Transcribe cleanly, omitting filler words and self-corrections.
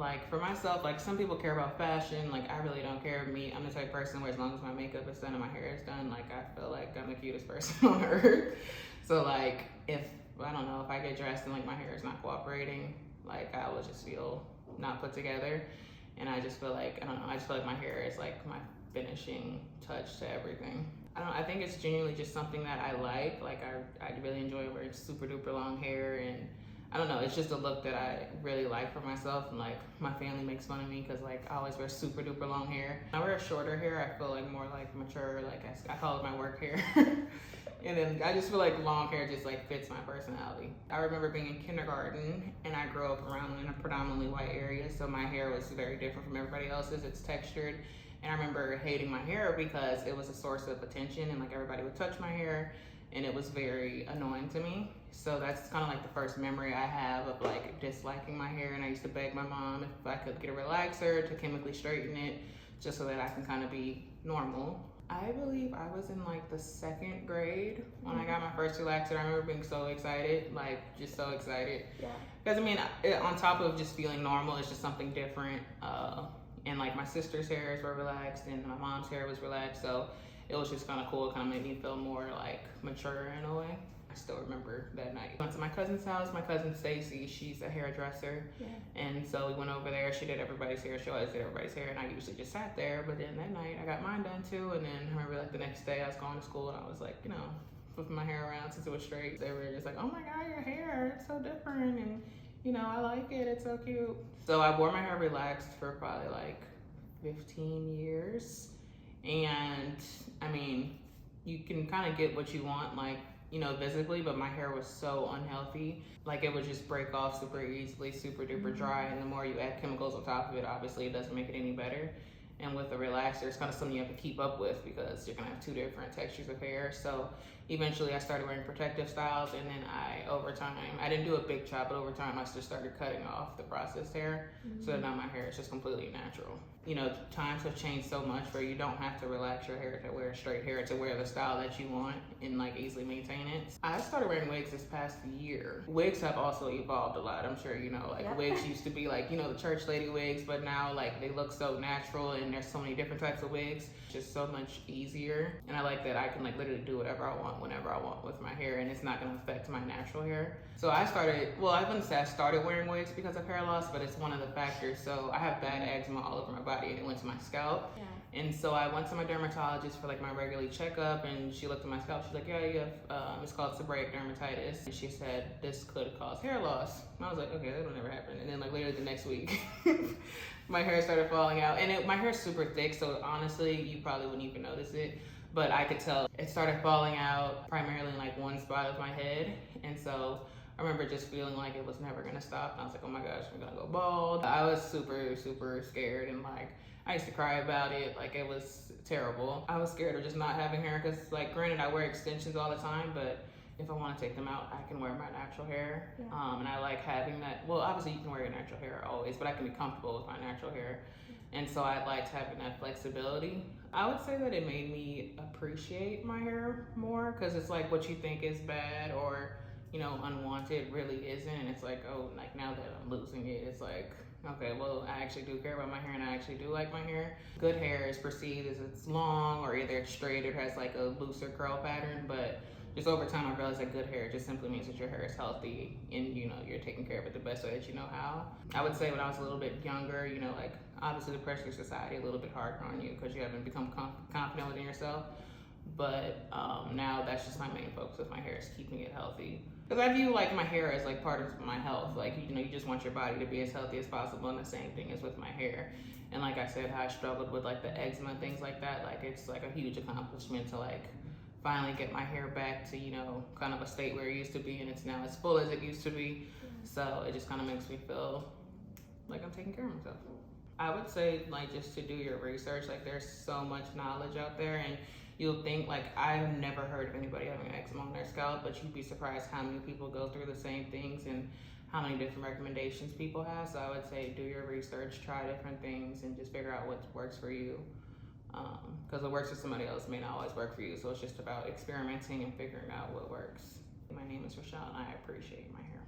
Like for myself, like some people care about fashion. Like I really don't care. Me, I'm the type of person where as long as my makeup is done and my hair is done, like I feel like I'm the cutest person on earth. So like if I don't know if I get dressed and like my hair is not cooperating, like I will just feel not put together. And I just feel like I don't know. I just feel like my hair is like my finishing touch to everything. I think it's genuinely just something that I like. Like I really enjoy wearing super duper long hair, and I don't know, it's just a look that I really like for myself. And like my family makes fun of me because like I always wear super duper long hair. When I wear shorter hair, I feel like more like mature, like I call it my work hair. And then I just feel like long hair just like fits my personality. I remember being in kindergarten and I grew up around in a predominantly white area, so my hair was very different from everybody else's. It's textured. And I remember hating my hair because it was a source of attention and like everybody would touch my hair and it was very annoying to me. So that's kind of like the first memory I have of like disliking my hair. And I used to beg my mom if I could get a relaxer to chemically straighten it just so that I can kind of be normal. I believe I was in like the 2nd grade when I got my first relaxer. I remember being so excited, like just so excited. Yeah. Because I mean, on top of just feeling normal, it's just something different. And like my sister's hairs were relaxed and my mom's hair was relaxed. So it was just kind of cool. It kind of made me feel more like mature in a way. I still remember that night. I went to my cousin's house. My cousin Stacy, she's a hairdresser. Yeah. And so we went over there. She did everybody's hair. She always did everybody's hair. And I usually just sat there. But then that night I got mine done too. And then I remember like the next day I was going to school and I was like, you know, flipping my hair around since it was straight. They were just like, oh my God, your hair, it's so different. And you know, I like it, it's so cute. So I wore my hair relaxed for probably like 15 years. And I mean, you can kind of get what you want, like, you know, visibly, but my hair was so unhealthy. Like it would just break off super easily, super duper dry. And the more you add chemicals on top of it, obviously it doesn't make it any better. And with a relaxer, it's kind of something you have to keep up with because you're gonna have 2 different textures of hair. So eventually I started wearing protective styles, and then over time, I didn't do a big chop, but over time I just started cutting off the processed hair. So now my hair is just completely natural. You know, times have changed so much where you don't have to relax your hair to wear straight hair to wear the style that you want and like easily maintain it. I started wearing wigs this past year. Wigs have also evolved a lot. I'm sure you know, like wigs used to be like, you know, the church lady wigs, but now like they look so natural and there's so many different types of wigs. Just so much easier. And I like that I can like literally do whatever I want whenever I want with my hair, and it's not gonna affect my natural hair. So I wouldn't say I started wearing wigs because of hair loss, but it's one of the factors. So I have bad eczema all over my body and it went to my scalp. Yeah. And so I went to my dermatologist for like my regular checkup, and she looked at my scalp. She's like, yeah, you have, it's called seborrheic dermatitis. And she said, this could cause hair loss. And I was like, okay, that'll never happen. And then like later the next week, my hair started falling out. And my hair's super thick, so honestly, you probably wouldn't even notice it. But I could tell it started falling out primarily in like one spot of my head. And so I remember just feeling like it was never gonna stop. And I was like, oh my gosh, I'm gonna go bald. I was super, super scared, and like, I used to cry about it. Like it was terrible. I was scared of just not having hair because like, granted, I wear extensions all the time, but if I want to take them out, I can wear my natural hair. Yeah. And I like having that. Well, obviously you can wear your natural hair always, but I can be comfortable with my natural hair. And so I liked having that flexibility. I would say that it made me appreciate my hair more, because it's like what you think is bad or, you know, unwanted really isn't. And it's like, oh, like now that I'm losing it, it's like, okay, well, I actually do care about my hair and I actually do like my hair. Good hair is perceived as it's long or either it's straight or has like a looser curl pattern, but just over time I realized that good hair just simply means that your hair is healthy and, you know, you're taking care of it the best way that you know how. I would say when I was a little bit younger, you know, like obviously the pressure of society a little bit harder on you because you haven't become confident within yourself. But now that's just my main focus with my hair, is keeping it healthy. Because I view like my hair as like part of my health. Like, you know, you just want your body to be as healthy as possible, and the same thing is with my hair. And like I said, how I struggled with like the eczema and things like that, like it's like a huge accomplishment to like finally get my hair back to, you know, kind of a state where it used to be, and it's now as full as it used to be. So it just kind of makes me feel like I'm taking care of myself. I would say like just to do your research. Like there's so much knowledge out there, and you'll think like, I've never heard of anybody having eczema on their scalp, but you'd be surprised how many people go through the same things and how many different recommendations people have. So I would say do your research, try different things, and just figure out what works for you. Because what works for somebody else may not always work for you. So it's just about experimenting and figuring out what works. My name is Richelle, and I appreciate my hair.